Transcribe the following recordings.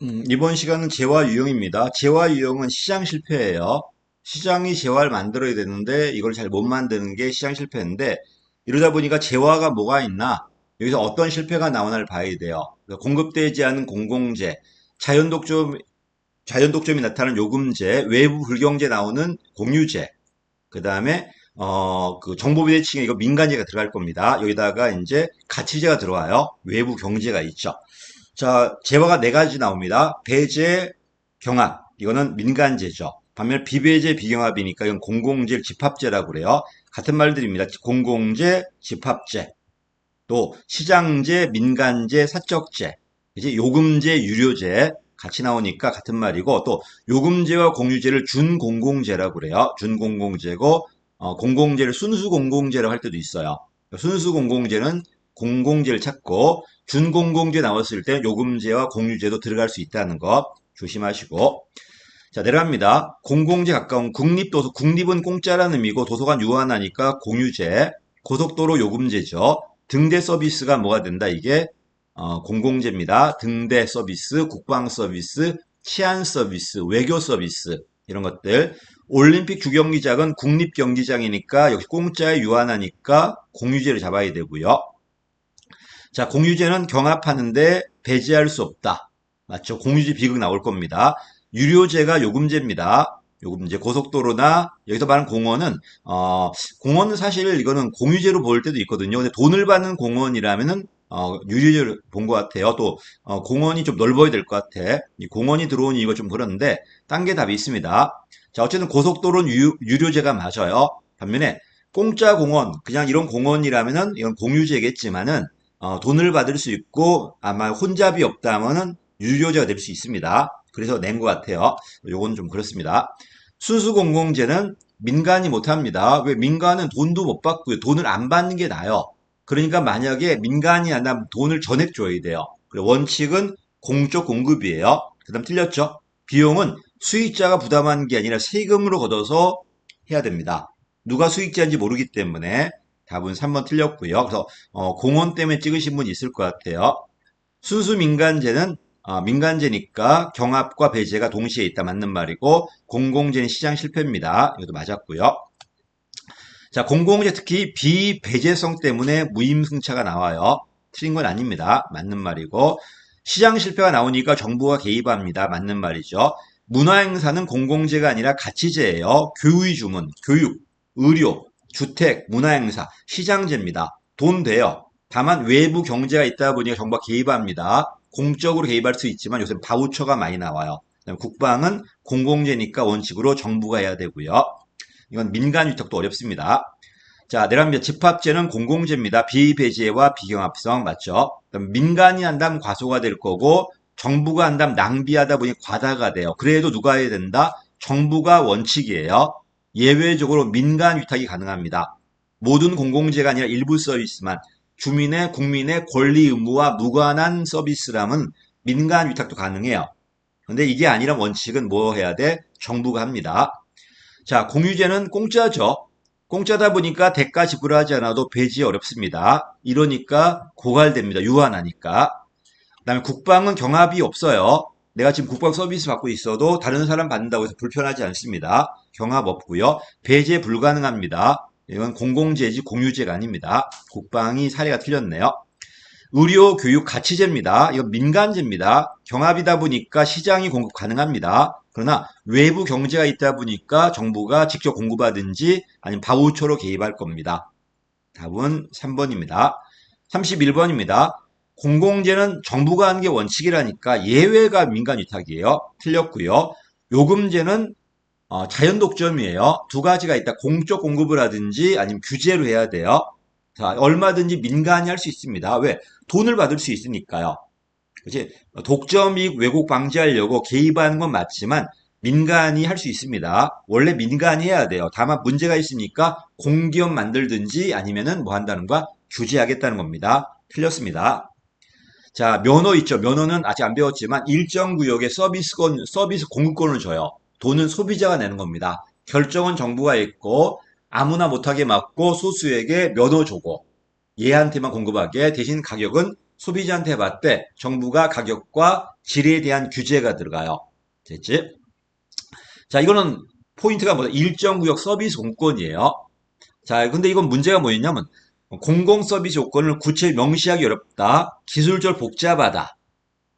이번 시간은 재화 유형입니다. 재화 유형은 시장 실패예요. 시장이 재화를 만들어야 되는데 이걸 잘 못 만드는 게 시장 실패인데 이러다 보니까 재화가 뭐가 있나? 여기서 어떤 실패가 나오나를 봐야 돼요. 그래서 공급되지 않은 공공재, 자연 독점, 자연 독점이 나타나는 요금제, 외부 불경제 나오는 공유제, 그 다음에 그 정보비대칭에 이거 민간재가 들어갈 겁니다. 여기다가 이제 가치재가 들어와요. 외부 경제가 있죠. 자, 재화가 네 가지 나옵니다. 배제, 경합. 이거는 민간재죠. 반면 비배제, 비경합이니까 이건 공공재, 집합재라고 그래요. 같은 말들입니다. 공공재, 집합재. 또 시장재, 민간재, 사적재. 이제 요금제, 유료재 같이 나오니까 같은 말이고 또 요금제와 공유제를 준공공재라고 그래요. 준공공재고 공공재를 순수공공재라고 할 때도 있어요. 순수공공재는 공공재를 찾고 준공공재 나왔을 때 요금제와 공유제도 들어갈 수 있다는 거 조심하시고 자 내려갑니다. 공공재 가까운 국립도서 국립은 공짜라는 의미고 도서관 유한하니까 공유제 고속도로 요금제죠. 등대 서비스가 뭐가 된다 이게 공공재입니다. 등대 서비스, 국방 서비스, 치안 서비스, 외교 서비스 이런 것들 올림픽 주경기장은 국립경기장이니까 역시 공짜에 유한하니까 공유제를 잡아야 되고요. 자, 공유제는 경합하는데 배제할 수 없다. 맞죠? 공유제 비극 나올 겁니다. 유료제가 요금제입니다. 요금제 고속도로나 여기서 말하는 공원은 공원은 사실 이거는 공유제로 볼 때도 있거든요. 근데 돈을 받는 공원이라면은 유료제를 본 것 같아요. 또 공원이 좀 넓어야 될 것 같아. 이 공원이 들어온 이유가 좀 그런데 딴 게 답이 있습니다. 자, 어쨌든 고속도로는 유료제가 맞아요. 반면에 공짜 공원, 그냥 이런 공원이라면은 이건 공유제겠지만은 돈을 받을 수 있고 아마 혼잡이 없다면은 유료제가 될 수 있습니다. 그래서 낸 것 같아요. 요건 좀 그렇습니다. 순수 공공재는 민간이 못합니다. 왜 민간은 돈도 못 받고요. 돈을 안 받는 게 나아요. 그러니까 만약에 민간이 안 하면 돈을 전액 줘야 돼요. 그리고 원칙은 공적 공급이에요. 그 다음 틀렸죠? 비용은 수익자가 부담하는 게 아니라 세금으로 걷어서 해야 됩니다. 누가 수익자인지 모르기 때문에 답은 3번 틀렸고요. 그래서 공원 때문에 찍으신 분 있을 것 같아요. 순수 민간재는 민간재니까 경합과 배제가 동시에 있다 맞는 말이고 공공재는 시장 실패입니다. 이것도 맞았고요. 자, 공공재 특히 비배제성 때문에 무임승차가 나와요. 틀린 건 아닙니다. 맞는 말이고 시장 실패가 나오니까 정부가 개입합니다. 맞는 말이죠. 문화행사는 공공재가 아니라 가치재예요. 교의 주문, 교육, 의료, 주택, 문화행사, 시장재입니다. 돈 돼요. 다만 외부 경제가 있다 보니까 정부가 개입합니다. 공적으로 개입할 수 있지만 요새 바우처가 많이 나와요. 그다음에 국방은 공공재니까 원칙으로 정부가 해야 되고요. 이건 민간 위탁도 어렵습니다. 자, 내려갑니다. 집합제는 공공재입니다. 비배제와 비경합성 맞죠? 그럼 민간이 한다면 과소가 될 거고 정부가 한다면 낭비하다 보니 과다가 돼요. 그래도 누가 해야 된다? 정부가 원칙이에요. 예외적으로 민간 위탁이 가능합니다. 모든 공공재가 아니라 일부 서비스만 주민의 국민의 권리 의무와 무관한 서비스라면 민간 위탁도 가능해요. 근데 이게 아니라 원칙은 뭐 해야 돼? 정부가 합니다. 자, 공유제는 공짜죠. 공짜다 보니까 대가 지불하지 않아도 배지 어렵습니다. 이러니까 고갈됩니다. 유한하니까. 그다음에 국방은 경합이 없어요. 내가 지금 국방 서비스 받고 있어도 다른 사람 받는다고 해서 불편하지 않습니다. 경합 없고요. 배제 불가능합니다. 이건 공공재지 공유제가 아닙니다. 국방이 사례가 틀렸네요. 의료, 교육, 가치제입니다. 이건 민간제입니다. 경합이다 보니까 시장이 공급 가능합니다. 그러나 외부 경제가 있다 보니까 정부가 직접 공급하든지 아니면 바우처로 개입할 겁니다. 답은 3번입니다. 31번입니다. 공공재는 정부가 하는 게 원칙이라니까 예외가 민간 위탁이에요. 틀렸고요. 요금제는 자연 독점이에요. 두 가지가 있다. 공적 공급을 하든지 아니면 규제로 해야 돼요. 자, 얼마든지 민간이 할 수 있습니다. 왜? 돈을 받을 수 있으니까요. 그치? 독점 이익 왜곡 방지하려고 개입하는 건 맞지만 민간이 할 수 있습니다. 원래 민간이 해야 돼요. 다만 문제가 있으니까 공기업 만들든지 아니면은 뭐 한다는 거 규제하겠다는 겁니다. 틀렸습니다. 자, 면허 있죠. 면허는 아직 안 배웠지만 일정 구역에 서비스 공급권을 줘요. 돈은 소비자가 내는 겁니다. 결정은 정부가 있고 아무나 못하게 막고 소수에게 면허 주고 얘한테만 공급하게 대신 가격은 소비자한테 받되 정부가 가격과 질에 대한 규제가 들어가요. 됐지? 자, 이거는 포인트가 뭐다? 일정 구역 서비스 공권이에요. 자, 근데 이건 문제가 뭐였냐면 공공 서비스 요건을 구체 명시하기 어렵다. 기술적으로 복잡하다.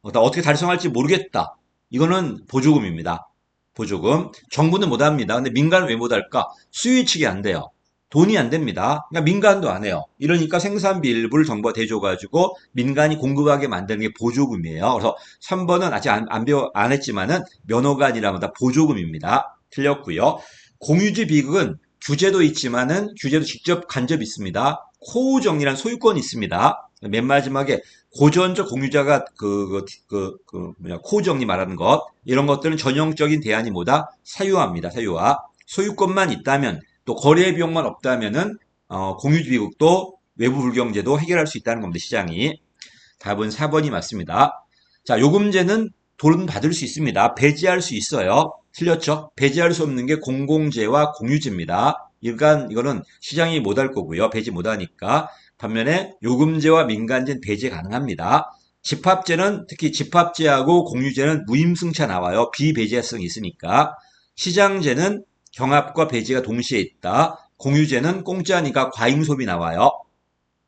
어떻게 달성할지 모르겠다. 이거는 보조금입니다. 보조금. 정부는 못합니다. 근데 민간은 왜 못할까? 수요 측이 안 돼요. 돈이 안 됩니다. 그러니까 민간도 안 해요. 이러니까 생산비 일부를 정부가 대줘가지고 민간이 공급하게 만드는 게 보조금이에요. 그래서 3번은 아직 안 했지만은 면허가 아니라 뭐다 보조금입니다. 틀렸고요. 공유지 비극은 규제도 있지만은 규제도 직접 간접이 있습니다. 코우정리란 소유권이 있습니다. 맨 마지막에 고전적 공유자가 코우정리 말하는 것 이런 것들은 전형적인 대안이 뭐다? 사유화입니다. 사유화. 소유권만 있다면 또 거래 비용만 없다면은 공유지 비극도 외부 불경제도 해결할 수 있다는 겁니다. 시장이. 답은 4번이 맞습니다. 자, 요금제는 돈 받을 수 있습니다. 배제할 수 있어요. 틀렸죠? 배제할 수 없는 게 공공재와 공유제입니다. 그러니까 이거는 시장이 못할 거고요. 배제 못하니까. 반면에 요금제와 민간제는 배제 가능합니다. 집합제는 특히 집합제하고 공유제는 무임승차 나와요. 비배제성이 있으니까. 시장제는 경합과 배제가 동시에 있다. 공유제는 공짜니까 과잉소비 나와요.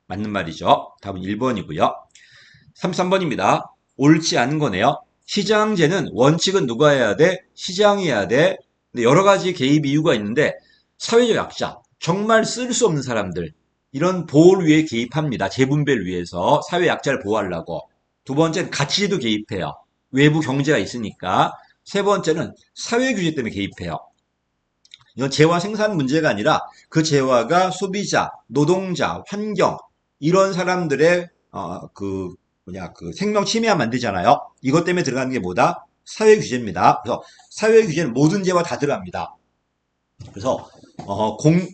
맞는 말이죠. 답은 1번이고요. 33번입니다. 옳지 않은 거네요. 시장제는 원칙은 누가 해야 돼? 시장이 해야 돼. 근데 여러 가지 개입 이유가 있는데 사회적 약자, 정말 쓸 수 없는 사람들 이런 보호를 위해 개입합니다. 재분배를 위해서 사회 약자를 보호하려고. 두 번째는 가치제도 개입해요. 외부 경제가 있으니까. 세 번째는 사회 규제 때문에 개입해요. 이건 재화 생산 문제가 아니라 그 재화가 소비자, 노동자, 환경 이런 사람들의 생명 침해가 만들잖아요. 이것 때문에 들어가는 게 뭐다? 사회 규제입니다. 그래서 사회 규제는 모든 재화 다 들어갑니다. 그래서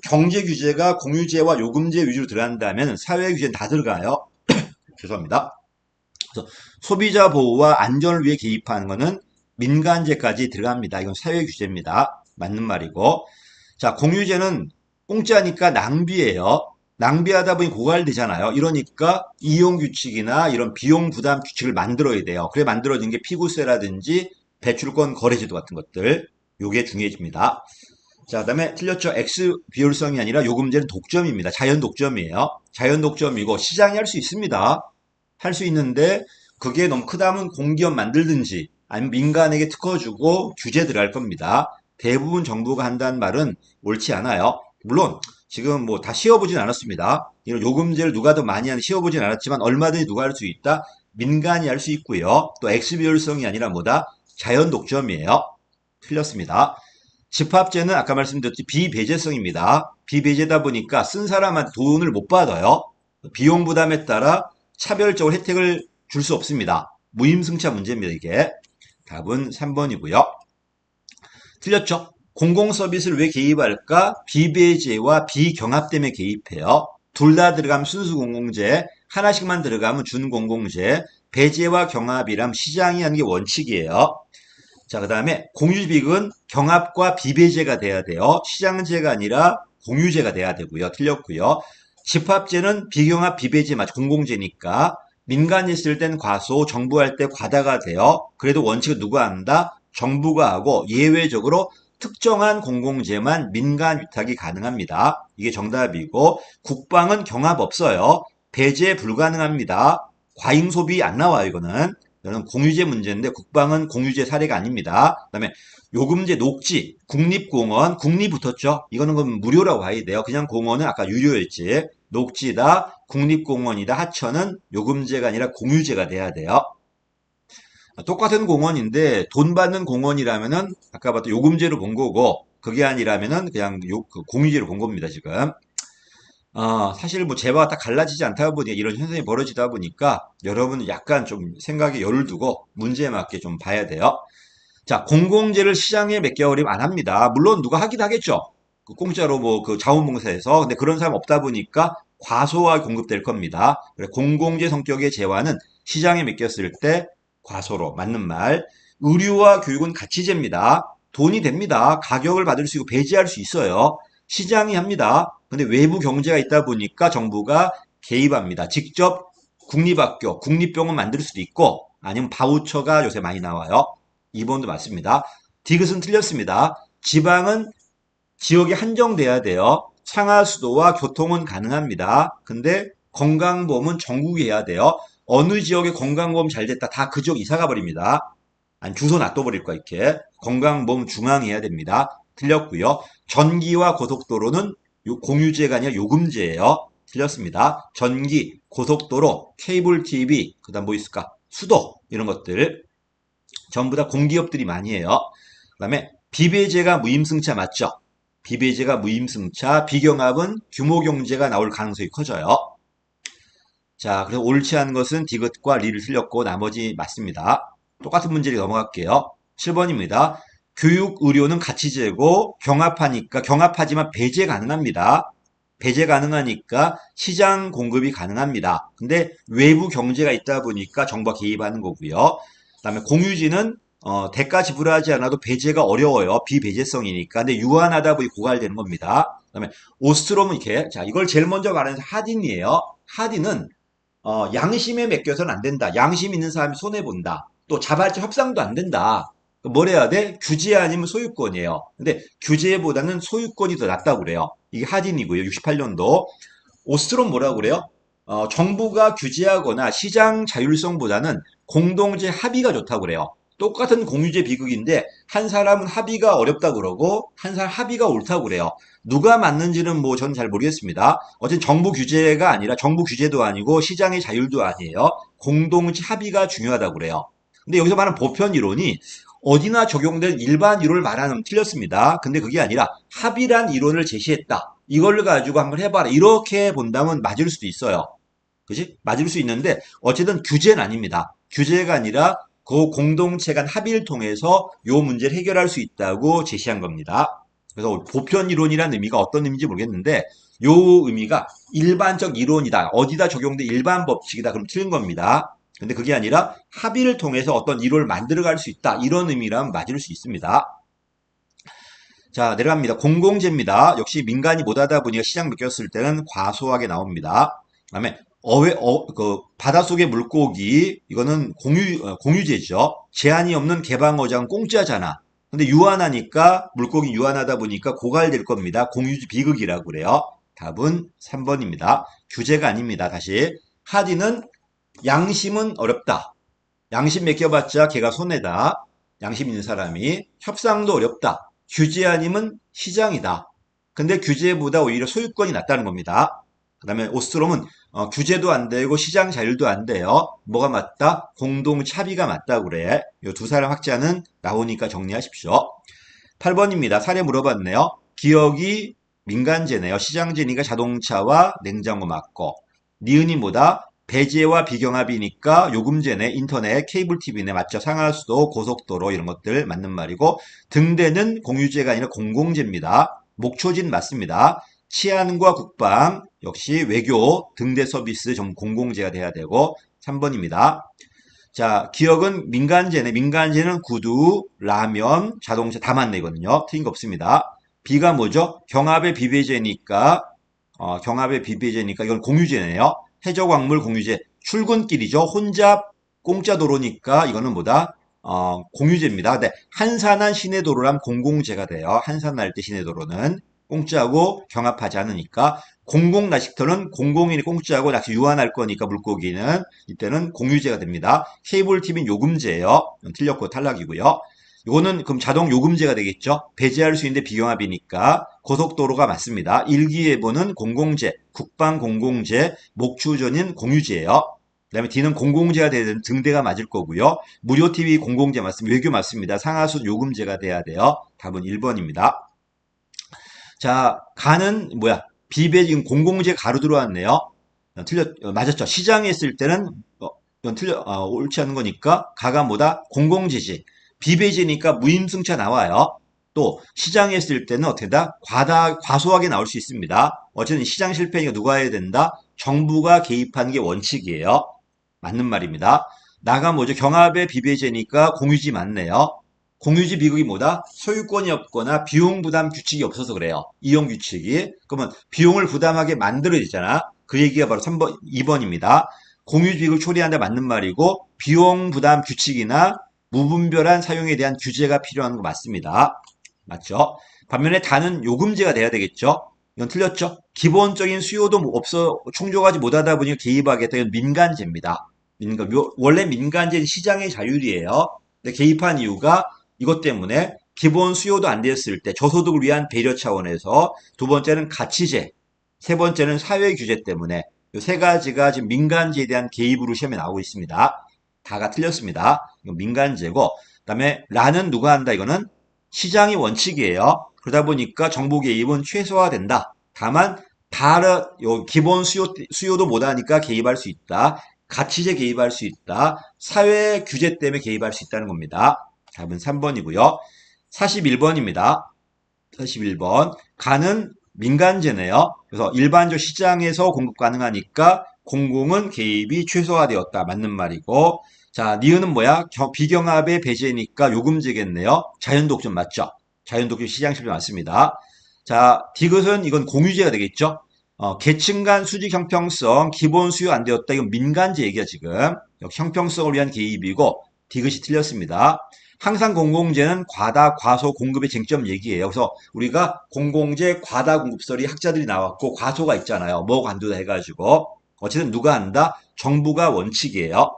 경제 규제가 공유제와 요금제 위주로 들어간다면 사회 규제는 다 들어가요. 죄송합니다. 그래서 소비자 보호와 안전을 위해 개입하는 것은 민간제까지 들어갑니다. 이건 사회 규제입니다. 맞는 말이고. 자, 공유제는 공짜니까 낭비예요. 낭비하다 보니 고갈되잖아요. 이러니까 이용 규칙이나 이런 비용 부담 규칙을 만들어야 돼요. 그래 만들어진 게 피구세라든지 배출권 거래제도 같은 것들. 요게 중요해집니다. 자, 그다음에 틀렸죠. X 비효율성이 아니라 요금제는 독점입니다. 자연 독점이에요. 자연 독점이고 시장이 할 수 있습니다. 할 수 있는데 그게 너무 크다면 공기업 만들든지 아니면 민간에게 특허 주고 규제 들어갈 겁니다. 대부분 정부가 한다는 말은 옳지 않아요. 물론 지금 뭐 다 씌워보진 않았습니다. 이런 요금제를 누가 더 많이 하는 씌워보진 않았지만 얼마든지 누가 할 수 있다. 민간이 할 수 있고요. 또 X비율성이 아니라 뭐다? 자연 독점이에요. 틀렸습니다. 집합제는 아까 말씀드렸듯이 비배제성입니다. 비배제다 보니까 쓴 사람한테 돈을 못 받아요. 비용 부담에 따라 차별적으로 혜택을 줄 수 없습니다. 무임승차 문제입니다, 이게. 답은 3번이고요. 틀렸죠? 공공서비스를 왜 개입할까? 비배제와 비경합 때문에 개입해요. 둘 다 들어가면 순수 공공재, 하나씩만 들어가면 준공공재, 배제와 경합이란 시장이 하는 게 원칙이에요. 자, 그 다음에 공유비극은 경합과 비배제가 돼야 돼요. 시장제가 아니라 공유제가 돼야 되고요. 틀렸고요. 집합제는 비경합 비배제 맞죠. 공공제니까. 민간이 있을 땐 과소, 정부 할 때 과다가 돼요. 그래도 원칙은 누가 한다? 정부가 하고 예외적으로 특정한 공공재만 민간 위탁이 가능합니다. 이게 정답이고 국방은 경합 없어요. 배제 불가능합니다. 과잉 소비 안 나와요. 이거는 공유제 문제인데 국방은 공유제 사례가 아닙니다. 그다음에 요금제 녹지, 국립공원, 국립 붙었죠? 이거는 그럼 무료라고 봐야 돼요. 그냥 공원은 아까 유료였지. 녹지다, 국립공원이다, 하천은 요금제가 아니라 공유제가 돼야 돼요. 똑같은 공원인데 돈 받는 공원이라면은 아까 봤던 요금제로 본 거고 그게 아니라면은 그냥 공유제로 본 겁니다, 지금. 사실 뭐 재화가 딱 갈라지지 않다 보니 이런 현상이 벌어지다 보니까 여러분 약간 좀 생각에 열을 두고 문제에 맞게 좀 봐야 돼요. 자, 공공재를 시장에 맡겨버리면 안 합니다. 물론 누가 하긴 하겠죠. 공짜로 뭐 그 자원봉사에서. 근데 그런 사람 없다 보니까 과소하게 공급될 겁니다. 그래, 공공재 성격의 재화는 시장에 맡겼을 때 과소로 맞는 말. 의료와 교육은 가치제입니다. 돈이 됩니다. 가격을 받을 수 있고 배제할 수 있어요. 시장이 합니다. 근데 외부 경제가 있다 보니까 정부가 개입합니다. 직접 국립학교, 국립병원 만들 수도 있고 아니면 바우처가 요새 많이 나와요. 2번도 맞습니다. 디귿은 틀렸습니다. 지방은 지역이 한정돼야 돼요. 상하 수도와 교통은 가능합니다. 근데 건강보험은 전국이 해야 돼요. 어느 지역에 건강보험 잘 됐다. 다 그 지역 이사 가버립니다. 아니, 주소 놔둬버릴 거야, 이렇게. 건강보험 중앙해야 됩니다. 틀렸고요. 전기와 고속도로는 공유제가 아니라 요금제예요. 틀렸습니다. 전기, 고속도로, 케이블 TV, 그 다음 뭐 있을까? 수도, 이런 것들. 전부 다 공기업들이 많이 해요. 그 다음에 비배제가 무임승차 맞죠? 비배제가 무임승차, 비경합은 규모경제가 나올 가능성이 커져요. 자, 그래서 옳지 않은 것은 디귿과 리를 틀렸고 나머지 맞습니다. 똑같은 문제를 넘어갈게요. 7번입니다. 교육, 의료는 가치제고 경합하니까 경합하지만 배제 가능합니다. 배제 가능하니까 시장 공급이 가능합니다. 근데 외부 경제가 있다 보니까 정부가 개입하는 거고요. 그다음에 공유지는 대가 지불하지 않아도 배제가 어려워요. 비배제성이니까. 근데 유한하다 보니 고갈되는 겁니다. 그다음에 오스트롬은 이렇게 자 이걸 제일 먼저 말하는 하딘이에요. 하딘은 양심에 맡겨서는 안 된다. 양심 있는 사람이 손해본다. 또 자발적 협상도 안 된다. 뭘 해야 돼? 규제 아니면 소유권이에요. 근데 규제보다는 소유권이 더 낫다고 그래요. 이게 하딘이고요. 68년도. 오스트롬 뭐라고 그래요? 정부가 규제하거나 시장 자율성보다는 공동체 합의가 좋다고 그래요. 똑같은 공유제 비극인데 한 사람은 합의가 어렵다고 그러고 한 사람 합의가 옳다고 그래요. 누가 맞는지는 뭐 저는 잘 모르겠습니다. 어쨌든 정부 규제가 아니라 정부 규제도 아니고 시장의 자율도 아니에요. 공동체 합의가 중요하다고 그래요. 근데 여기서 말하는 보편 이론이 어디나 적용될 일반 이론을 말하는 틀렸습니다. 근데 그게 아니라 합의란 이론을 제시했다. 이걸 가지고 한번 해봐라. 이렇게 본다면 맞을 수도 있어요. 그지? 맞을 수 있는데 어쨌든 규제는 아닙니다. 규제가 아니라 그 공동체 간 합의를 통해서 요 문제를 해결할 수 있다고 제시한 겁니다. 그래서 보편 이론이라는 의미가 어떤 의미인지 모르겠는데 요 의미가 일반적 이론이다. 어디다 적용된 일반 법칙이다. 그럼 틀린 겁니다. 근데 그게 아니라 합의를 통해서 어떤 이론을 만들어갈 수 있다. 이런 의미라면 맞을 수 있습니다. 자, 내려갑니다. 공공재입니다. 역시 민간이 못하다 보니까 시장 느꼈을 때는 과소하게 나옵니다. 그다음에 바닷속의 물고기 이거는 공유재죠. 제한이 없는 개방어장 공짜잖아. 근데 유한하니까 물고기 유한하다 보니까 고갈될 겁니다. 공유지 비극이라고 그래요. 답은 3번입니다. 규제가 아닙니다. 다시 하디는 양심은 어렵다. 양심 맡겨봤자 걔가 손해다. 양심 있는 사람이 협상도 어렵다. 규제 아니면 시장이다. 근데 규제보다 오히려 소유권이 낫다는 겁니다. 그 다음에 오스트롬은 규제도 안 되고 시장 자율도 안 돼요. 뭐가 맞다? 공동체 합의가 맞다고 그래. 이 두 사람 학자는 나오니까 정리하십시오. 8번입니다. 사례 물어봤네요. 기억이 민간재네요. 시장재니까 자동차와 냉장고 맞고 니은이 뭐다? 배제와 비경합이니까 요금제네, 인터넷, 케이블 TV네, 맞죠? 상하수도, 고속도로 이런 것들 맞는 말이고 등대는 공유제가 아니라 공공재입니다. 목초진 맞습니다. 치안과 국방 역시 외교, 등대 서비스 좀 공공재가 돼야 되고 3번입니다. 자, 기억은 민간재네. 민간재는 구두, 라면, 자동차 다 맞네 이거는요. 틀린 거 없습니다. 비가 뭐죠? 경합의 비배제니까 경합의 비배제니까 이건 공유제네요. 해저광물 공유제 출근길이죠. 혼잡 공짜 도로니까 이거는 뭐다? 공유제입니다. 근데 한산한 시내도로라면 공공제가 돼요. 한산할 때 시내도로는 공짜고 경합하지 않으니까 공공 낚시터는 공공인이 공짜고 낚시 유한할 거니까 물고기는 이때는 공유제가 됩니다. 케이블 TV는 요금제예요. 틀렸고 탈락이고요. 이거는 그럼 자동 요금제가 되겠죠. 배제할 수 있는데 비경합이니까 고속도로가 맞습니다. 일기예보는 공공제, 국방 공공제, 목추전인 공유제예요. 그다음에 D는 공공제가 되는 등대가 맞을 거고요. 무료 TV 공공제 맞습니다. 외교 맞습니다. 상하수 요금제가 돼야 돼요. 답은 1번입니다. 자, 가는 뭐야? 비배 지금 공공재 가로 들어왔네요. 맞았죠. 시장에 있을 때는 이건 옳지 않은 거니까 가가 뭐다? 공공재지. 비배제니까 무임승차 나와요. 또 시장에 있을 때는 어떻게다? 과소하게 나올 수 있습니다. 어쨌든 시장 실패니까 누가 해야 된다? 정부가 개입하는 게 원칙이에요. 맞는 말입니다. 나가 뭐죠? 경합의 비배제니까 공유지 맞네요. 공유지 비극이 뭐다? 소유권이 없거나 비용 부담 규칙이 없어서 그래요. 이용 규칙이. 그러면 비용을 부담하게 만들어야 되잖아. 그 얘기가 바로 3번, 2번입니다. 공유주익을 초래한다 맞는 말이고 비용 부담 규칙이나 무분별한 사용에 대한 규제가 필요한 거 맞습니다. 맞죠? 반면에 다는 요금제가 돼야 되겠죠? 이건 틀렸죠? 기본적인 수요도 없어 충족하지 못하다 보니 개입하겠다. 이건 민간제입니다. 원래 민간제는 시장의 자율이에요. 근데 개입한 이유가 이것 때문에 기본 수요도 안 됐을 때 저소득을 위한 배려 차원에서 두 번째는 가치제, 세 번째는 사회 규제 때문에 이 세 가지가 지금 민간제에 대한 개입으로 시험에 나오고 있습니다. 다가 틀렸습니다. 이건 민간제고 그다음에 라는 누가 한다 이거는 시장이 원칙이에요. 그러다 보니까 정부 개입은 최소화된다. 다만 기본 수요도 못하니까 개입할 수 있다. 가치제 개입할 수 있다. 사회 규제 때문에 개입할 수 있다는 겁니다. 답은 3번이고요. 41번입니다. 41번. 가는 민간제네요. 그래서 일반적 시장에서 공급 가능하니까 공공은 개입이 최소화되었다. 맞는 말이고. 자, 니은은 뭐야? 비경합의 배제니까 요금제겠네요. 자연독점 맞죠? 자연독점 시장 실패 맞습니다. 자, 디귿은 이건 공유제가 되겠죠? 계층 간 수직 형평성, 기본 수요 안 되었다. 이건 민간제 얘기야, 지금. 형평성을 위한 개입이고, 디귿이 틀렸습니다. 항상 공공재는 과다, 과소, 공급의 쟁점 얘기예요. 그래서 우리가 공공재 과다 공급설이 학자들이 나왔고, 과소가 있잖아요. 뭐 관두다 해가지고. 어쨌든 누가 한다? 정부가 원칙이에요.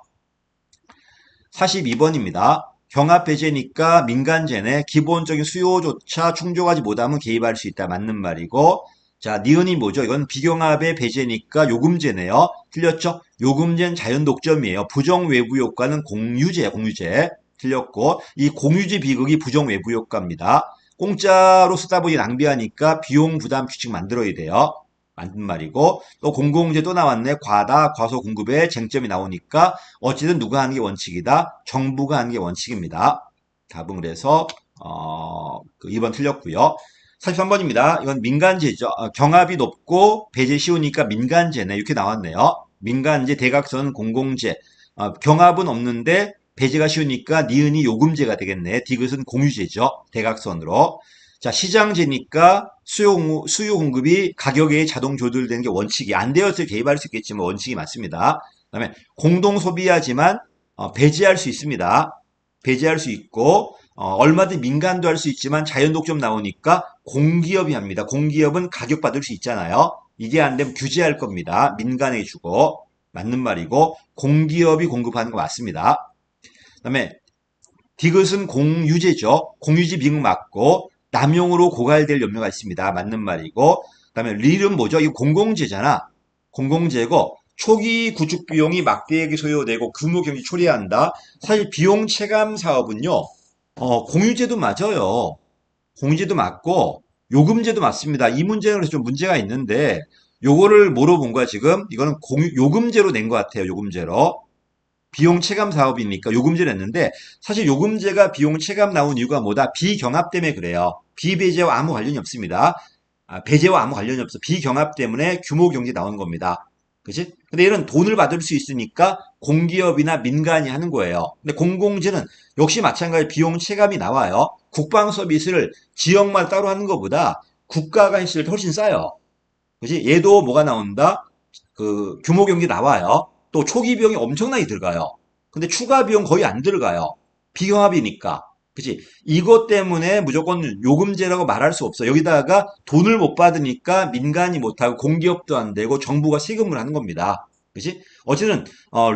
42번입니다. 경합배제니까 민간재네 기본적인 수요조차 충족하지 못하면 개입할 수 있다. 맞는 말이고 자 니은이 뭐죠? 이건 비경합의 배제니까 요금제네요. 틀렸죠? 요금제는 자연독점이에요. 부정외부효과는 공유제야. 공유제. 틀렸고 이 공유제 비극이 부정외부효과입니다. 공짜로 쓰다 보니 낭비하니까 비용 부담 규칙 만들어야 돼요. 맞는 말이고 또 공공재 또 나왔네. 과다 과소 공급에 쟁점이 나오니까 어찌든 누가 하는 게 원칙이다. 정부가 하는 게 원칙입니다. 답은 그래서 2번 틀렸고요. 43번입니다. 이건 민간제죠. 경합이 높고 배제 쉬우니까 민간제네. 이렇게 나왔네요. 민간제, 대각선, 공공제. 경합은 없는데 배제가 쉬우니까 니은이 요금제가 되겠네. 디귿은 공유제죠. 대각선으로. 자, 시장제니까 수요 공급이 가격에 자동 조절되는 게 원칙이 안 되었을 때 개입할 수 있겠지만 원칙이 맞습니다. 그다음에 공동 소비하지만 배제할 수 있습니다. 배제할 수 있고 얼마든 민간도 할 수 있지만 자연독점 나오니까 공기업이 합니다. 공기업은 가격 받을 수 있잖아요. 이게 안 되면 규제할 겁니다. 민간에 주고 맞는 말이고 공기업이 공급하는 거 맞습니다. 그다음에 디귿은 공유제죠. 공유제 비극 맞고 남용으로 고갈될 염려가 있습니다. 맞는 말이고 그다음에 릴은 뭐죠? 이거 공공재잖아. 공공재고 초기 구축 비용이 막대하게 소요되고 규모 경기 초래한다. 사실 비용 체감 사업은요. 공유제도 맞아요. 공유제도 맞고 요금제도 맞습니다. 이 문제는 그래서 좀 문제가 있는데 요거를 뭐로 본 거야 지금? 이거는 요금제로 낸 것 같아요. 요금제로. 비용 체감 사업이니까 요금제를 냈는데 사실 요금제가 비용 체감 나온 이유가 뭐다? 비경합 때문에 그래요. 비배제와 아무 관련이 없습니다. 배제와 아무 관련이 없어. 비경합 때문에 규모 경제 나온 겁니다. 그치? 근데 이런 돈을 받을 수 있으니까 공기업이나 민간이 하는 거예요. 근데 공공재는 역시 마찬가지 비용 체감이 나와요. 국방 서비스를 지역만 따로 하는 것보다 국가가 했을 때 훨씬 싸요. 그치? 얘도 뭐가 나온다? 그 규모 경제 나와요. 또 초기 비용이 엄청나게 들어가요. 근데 추가 비용 거의 안 들어가요. 비경합이니까. 그치? 이것 때문에 무조건 요금제라고 말할 수 없어. 여기다가 돈을 못 받으니까 민간이 못하고 공기업도 안 되고 정부가 세금을 하는 겁니다. 그치? 어쨌든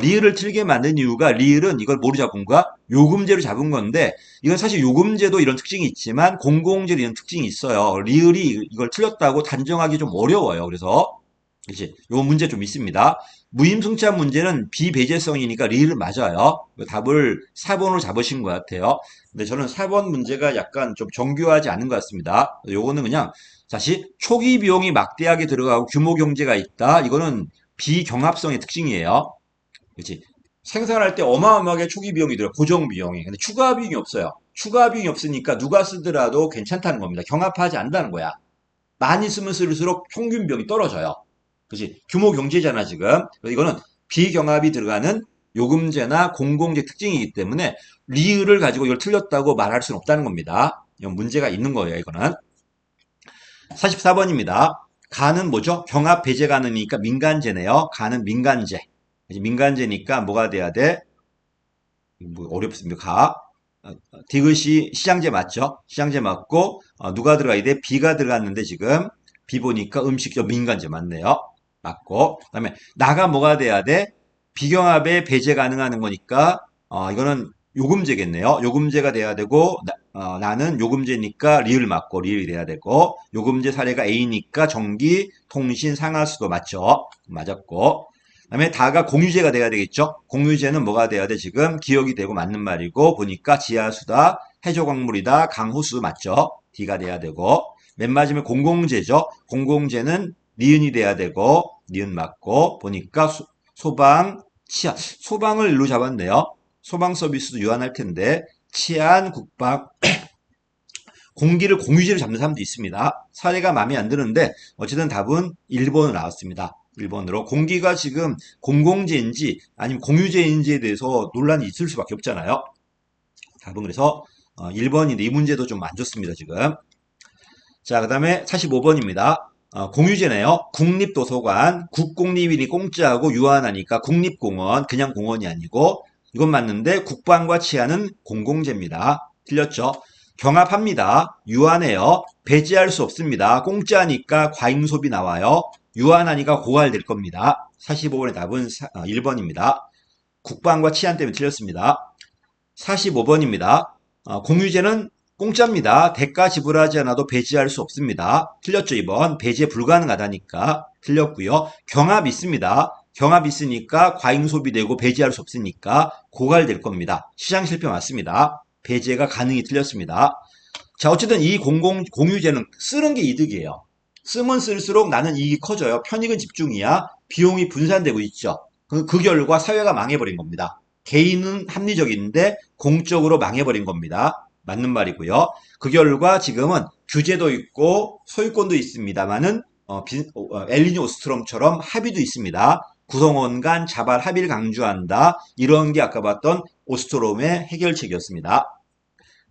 리을을 틀게 만든 이유가 리을은 이걸 뭐로 잡은 거야? 요금제로 잡은 건데 이건 사실 요금제도 이런 특징이 있지만 공공제도 이런 특징이 있어요. 리을이 이걸 틀렸다고 단정하기 좀 어려워요. 그래서 그치? 요 문제 좀 있습니다. 무임승차 문제는 비배제성이니까 리을 맞아요. 답을 4번으로 잡으신 것 같아요. 근데 저는 4번 문제가 약간 좀 정교하지 않은 것 같습니다. 요거는 그냥 다시 초기 비용이 막대하게 들어가고 규모 경제가 있다. 이거는 비경합성의 특징이에요. 그렇지? 생산할 때 어마어마하게 초기 비용이 들어요. 고정 비용이. 근데 추가 비용이 없어요. 추가 비용이 없으니까 누가 쓰더라도 괜찮다는 겁니다. 경합하지 않는다는 거야. 많이 쓰면 쓸수록 평균 비용이 떨어져요. 그치? 규모 경제잖아, 지금. 이거는 비경합이 들어가는 요금제나 공공재 특징이기 때문에 리을을 가지고 이걸 틀렸다고 말할 수는 없다는 겁니다. 이건 문제가 있는 거예요, 이거는. 44번입니다. 가는 뭐죠? 경합 배제 가능이니까 민간제네요. 가는 민간제. 이제 민간제니까 뭐가 돼야 돼? 뭐 어렵습니다. 가. 디귿이 시장제 맞죠? 시장제 맞고 누가 들어가야 돼? 비가 들어갔는데 지금 비 보니까 음식점 민간제 맞네요. 맞고 그다음에 나가 뭐가 돼야 돼? 비경합에 배제 가능한 거니까 이거는 요금제겠네요. 요금제가 돼야 되고 나는 요금제니까 리을 맞고 리을이 돼야 되고 요금제 사례가 A니까 전기, 통신, 상하수도 맞죠? 맞았고 그다음에 다가 공유제가 돼야 되겠죠? 공유제는 뭐가 돼야 돼? 지금 기억이 되고 맞는 말이고 보니까 지하수다, 해조광물이다, 강호수 맞죠? D가 돼야 되고 맨 마지막에 공공재죠? 공공재는 니은이 돼야 되고 니은 맞고 보니까 소방, 치안, 소방을 일로 잡았네요. 소방 서비스도 유한할 텐데 치안, 국방, 공기를 공유제로 잡는 사람도 있습니다. 사례가 마음에 안 드는데 어쨌든 답은 1번으로 나왔습니다. 1번으로 공기가 지금 공공재인지 아니면 공유재인지에 대해서 논란이 있을 수밖에 없잖아요. 답은 그래서 1번인데 이 문제도 좀 안 좋습니다. 지금. 자, 그 다음에 45번입니다. 공유제네요. 국립도서관, 국공립이니 공짜하고 유한하니까 국립공원, 그냥 공원이 아니고 이건 맞는데 국방과 치안은 공공재입니다. 틀렸죠? 경합합니다. 유한해요. 배제할 수 없습니다. 공짜니까 과잉소비 나와요. 유한하니까 고갈될 겁니다. 45번의 답은 1번입니다. 국방과 치안 때문에 틀렸습니다. 45번입니다. 공유제는 공짜입니다. 대가 지불하지 않아도 배제할 수 없습니다. 틀렸죠, 2번. 배제 불가능하다니까 틀렸고요. 경합 있습니다. 경합 있으니까 과잉 소비되고 배제할 수 없으니까 고갈될 겁니다. 시장 실패 맞습니다. 배제가 가능이 틀렸습니다. 자, 어쨌든 이 공유제는 쓰는 게 이득이에요. 쓰면 쓸수록 나는 이익이 커져요. 편익은 집중이야. 비용이 분산되고 있죠. 그 결과 사회가 망해버린 겁니다. 개인은 합리적인데 공적으로 망해버린 겁니다. 맞는 말이고요. 그 결과 지금은 규제도 있고 소유권도 있습니다만은 엘리니 오스트롬처럼 합의도 있습니다. 구성원 간 자발 합의를 강조한다. 이런 게 아까 봤던 오스트롬의 해결책이었습니다.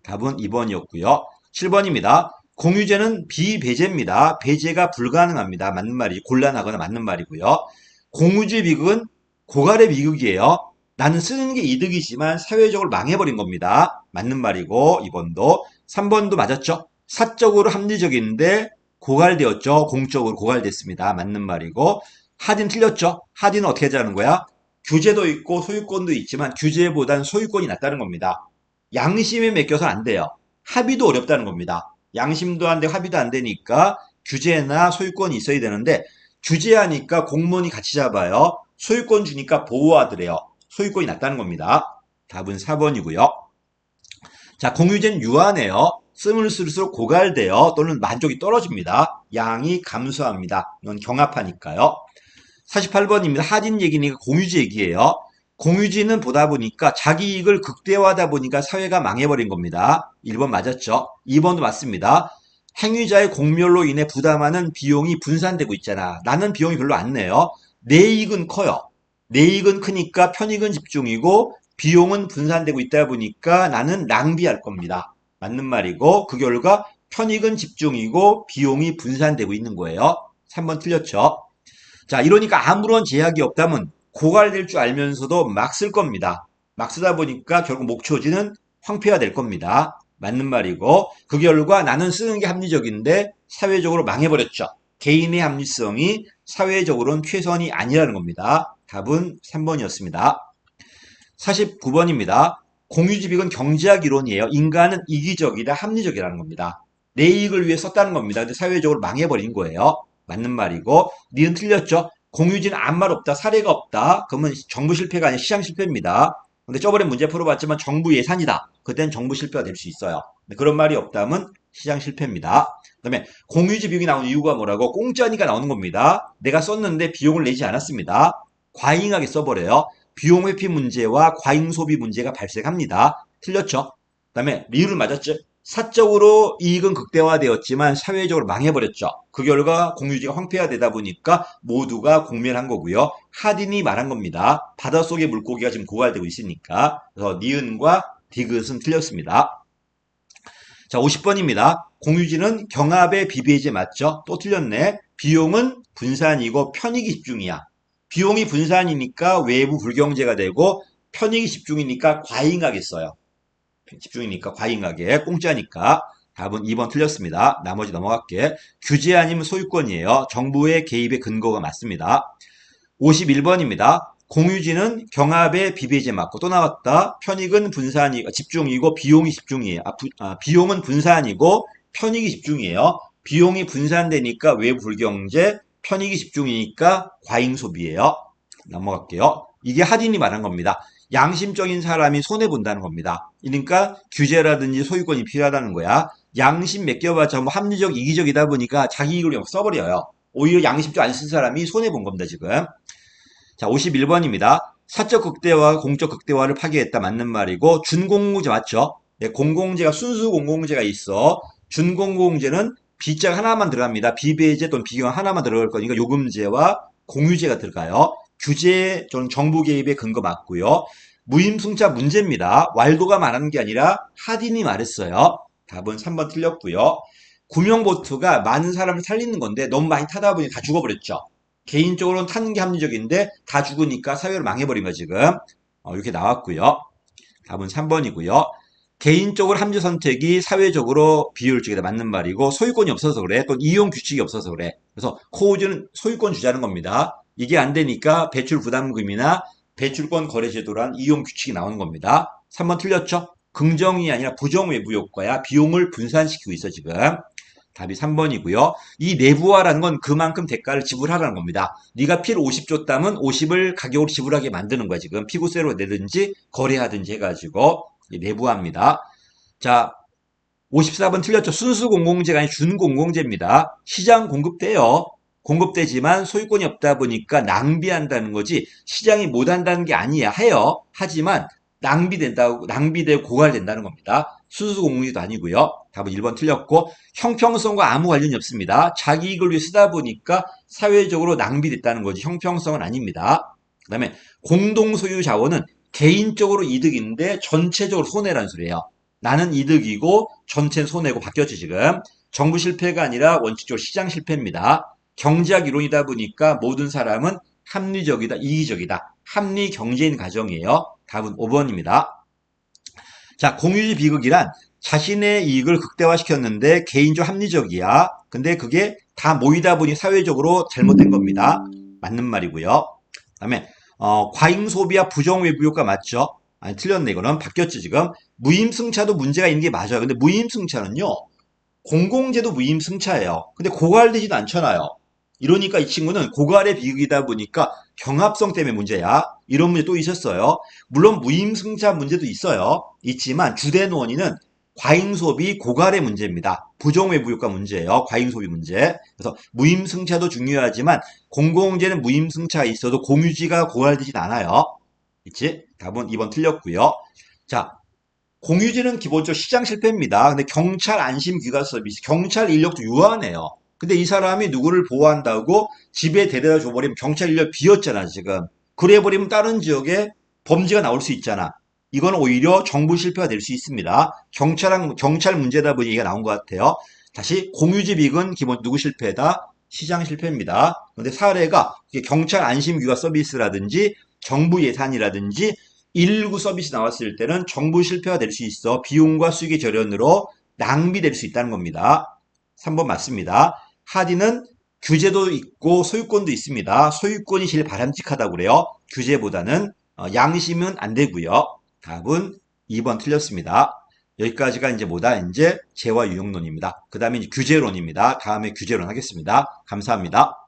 답은 2번이었고요. 7번입니다. 공유제는 비배제입니다. 배제가 불가능합니다. 맞는 말이 곤란하거나 맞는 말이고요. 공유제 비극은 고갈의 비극이에요. 나는 쓰는 게 이득이지만 사회적으로 망해버린 겁니다. 맞는 말이고 2번도 3번도 맞았죠. 사적으로 합리적인데 고갈되었죠. 공적으로 고갈됐습니다. 맞는 말이고 하딘 틀렸죠. 하딘은 어떻게 하자는 거야? 규제도 있고 소유권도 있지만 규제보단 소유권이 낫다는 겁니다. 양심에 맡겨서 안 돼요. 합의도 어렵다는 겁니다. 양심도 안 되고 합의도 안 되니까 규제나 소유권이 있어야 되는데 규제하니까 공무원이 같이 잡아요. 소유권 주니까 보호하더래요. 소유권이 낮다는 겁니다. 답은 4번이고요. 자, 공유제는 유한해요. 쓰면 쓸수록 고갈돼요. 또는 만족이 떨어집니다. 양이 감소합니다. 이건 경합하니까요. 48번입니다. 하딘 얘기니까 공유제 얘기예요. 공유지는 보다 보니까 자기 이익을 극대화하다 보니까 사회가 망해버린 겁니다. 1번 맞았죠? 2번도 맞습니다. 행위자의 공멸로 인해 부담하는 비용이 분산되고 있잖아. 나는 비용이 별로 안 내요. 내 이익은 커요. 내 이익은 크니까 편익은 집중이고 비용은 분산되고 있다 보니까 나는 낭비할 겁니다. 맞는 말이고 그 결과 편익은 집중이고 비용이 분산되고 있는 거예요. 3번 틀렸죠? 자, 이러니까 아무런 제약이 없다면 고갈될 줄 알면서도 막 쓸 겁니다. 막 쓰다 보니까 결국 목표지는 황폐화 될 겁니다. 맞는 말이고 그 결과 나는 쓰는 게 합리적인데 사회적으로 망해버렸죠. 개인의 합리성이 사회적으로는 최선이 아니라는 겁니다. 답은 3번이었습니다. 49번입니다. 공유지빅은 경제학 이론이에요. 인간은 이기적이다, 합리적이라는 겁니다. 내 이익을 위해 썼다는 겁니다. 근데 사회적으로 망해버린 거예요. 맞는 말이고 니은 틀렸죠. 공유지는 아무 말 없다, 사례가 없다. 그러면 정부 실패가 아니라 시장 실패입니다. 근데 저번에 문제 풀어봤지만 정부 예산이다. 그때는 정부 실패가 될 수 있어요. 그런 말이 없다면 시장 실패입니다. 그 다음에 공유지 비용이 나오는 이유가 뭐라고? 공짜니까 나오는 겁니다. 내가 썼는데 비용을 내지 않았습니다. 과잉하게 써버려요. 비용 회피 문제와 과잉 소비 문제가 발생합니다. 틀렸죠? 그 다음에 리을을 맞았죠? 사적으로 이익은 극대화되었지만 사회적으로 망해버렸죠. 그 결과 공유지가 황폐화되다 보니까 모두가 공멸한 거고요. 하딘이 말한 겁니다. 바닷속의 물고기가 지금 고갈되고 있으니까. 그래서 니은과 디귿은 틀렸습니다. 자, 50번입니다. 공유지는 경합의 비배제 맞죠? 또 틀렸네. 비용은 분산이고 편익이 집중이야. 비용이 분산이니까 외부 불경제가 되고 편익이 집중이니까 과잉하겠어요. 집중이니까 과잉하게 공짜니까 답은 2번 틀렸습니다. 나머지 넘어갈게. 규제 아니면 소유권이에요. 정부의 개입의 근거가 맞습니다. 51번입니다. 공유지는 경합의 비배제 맞고 또 나왔다. 편익은 분산이 집중이고 비용이 집중이에요. 비용은 분산이고 편익이 집중이에요. 비용이 분산되니까 외부 불경제, 편익이 집중이니까 과잉 소비예요. 넘어갈게요. 이게 하딘이 말한 겁니다. 양심적인 사람이 손해 본다는 겁니다. 그러니까 규제라든지 소유권이 필요하다는 거야. 양심 맡겨봤자 뭐 합리적, 이기적이다 보니까 자기 이익을 그냥 써버려요. 오히려 양심적 안 쓴 사람이 손해 본 겁니다, 지금. 자, 51번입니다. 사적 극대화가 공적 극대화를 파괴했다. 맞는 말이고, 준공공재 맞죠? 네, 공공재가 순수 공공재가 있어. 준공공재는 B자 하나만 들어갑니다. 비배제 또는 비경 하나만 들어갈 거니까 요금제와 공유제가 들어가요. 규제 또는 정부 개입의 근거 맞고요. 무임승차 문제입니다. 왈도가 말하는 게 아니라 하딘이 말했어요. 답은 3번 틀렸고요. 구명보트가 많은 사람을 살리는 건데 너무 많이 타다 보니 다 죽어버렸죠. 개인적으로는 타는 게 합리적인데 다 죽으니까 사회를 망해버린 거 지금. 이렇게 나왔고요. 답은 3번이고요. 개인적으로 합리 선택이 사회적으로 비효율적이다 맞는 말이고 소유권이 없어서 그래. 또 이용 규칙이 없어서 그래. 그래서 코우즈는 소유권 주자는 겁니다. 이게 안 되니까 배출 부담금이나 배출권 거래제도란 이용 규칙이 나오는 겁니다. 3번 틀렸죠? 긍정이 아니라 부정 외부 효과야. 비용을 분산시키고 있어 지금. 답이 3번이고요. 이 내부화라는 건 그만큼 대가를 지불하라는 겁니다. 네가 피를 50 줬다면 50을 가격으로 지불하게 만드는 거야 지금. 피부세로 내든지 거래하든지 해가지고 내부화입니다. 자, 54번 틀렸죠. 순수 공공재가 아닌 준공공재입니다. 시장 공급돼요. 공급되지만 소유권이 없다 보니까 낭비한다는 거지 시장이 못한다는 게 아니야. 해요. 하지만 낭비되고 고갈된다는 겁니다. 순수 공공재도 아니고요. 답은 1번 틀렸고 형평성과 아무 관련이 없습니다. 자기 이익을 위해 쓰다 보니까 사회적으로 낭비됐다는 거지 형평성은 아닙니다. 그 다음에 공동소유 자원은 개인적으로 이득인데 전체적으로 손해라는 소리예요. 나는 이득이고 전체는 손해고 바뀌었지 지금. 정부 실패가 아니라 원칙적으로 시장 실패입니다. 경제학 이론이다 보니까 모든 사람은 합리적이다, 이기적이다. 합리 경제인 가정이에요. 답은 5번입니다. 자, 공유지 비극이란 자신의 이익을 극대화시켰는데 개인적 합리적이야. 근데 그게 다 모이다 보니 사회적으로 잘못된 겁니다. 맞는 말이고요. 그다음에 과잉 소비와 부정 외부 효과 맞죠? 아니 틀렸네 이거는 바뀌었지 지금. 무임승차도 문제가 있는 게 맞아요. 근데 무임승차는요. 공공재도 무임승차예요. 근데 고갈되지도 않잖아요. 이러니까 이 친구는 고갈의 비극이다 보니까 경합성 때문에 문제야. 이런 문제 또 있었어요. 물론 무임승차 문제도 있어요. 있지만 주된 원인은 과잉소비 고갈의 문제입니다. 부정외부효과 문제예요. 과잉소비 문제. 그래서 무임승차도 중요하지만 공공재는 무임승차가 있어도 공유지가 고갈되진 않아요. 있지? 답은 2번 틀렸고요. 자, 공유지는 기본적으로 시장 실패입니다. 근데 경찰 안심 귀가 서비스, 경찰 인력도 유한해요. 근데 이 사람이 누구를 보호한다고 집에 데려다 줘버리면 경찰 인력 비었잖아, 지금. 그래버리면 다른 지역에 범죄가 나올 수 있잖아. 이건 오히려 정부 실패가 될 수 있습니다. 경찰 문제다 보니 얘기가 나온 것 같아요. 다시 공유지 비극은 기본 누구 실패다? 시장 실패입니다. 근데 사례가 경찰 안심 귀가 서비스라든지 정부 예산이라든지 119 서비스 나왔을 때는 정부 실패가 될 수 있어 비용과 수익의 절연으로 낭비될 수 있다는 겁니다. 3번 맞습니다. 하디는 규제도 있고 소유권도 있습니다. 소유권이 제일 바람직하다고 그래요. 규제보다는 양심은 안 되고요. 답은 2번 틀렸습니다. 여기까지가 이제 뭐다? 이제 재화 유형론입니다. 그 다음에 규제론입니다. 다음에 규제론 하겠습니다. 감사합니다.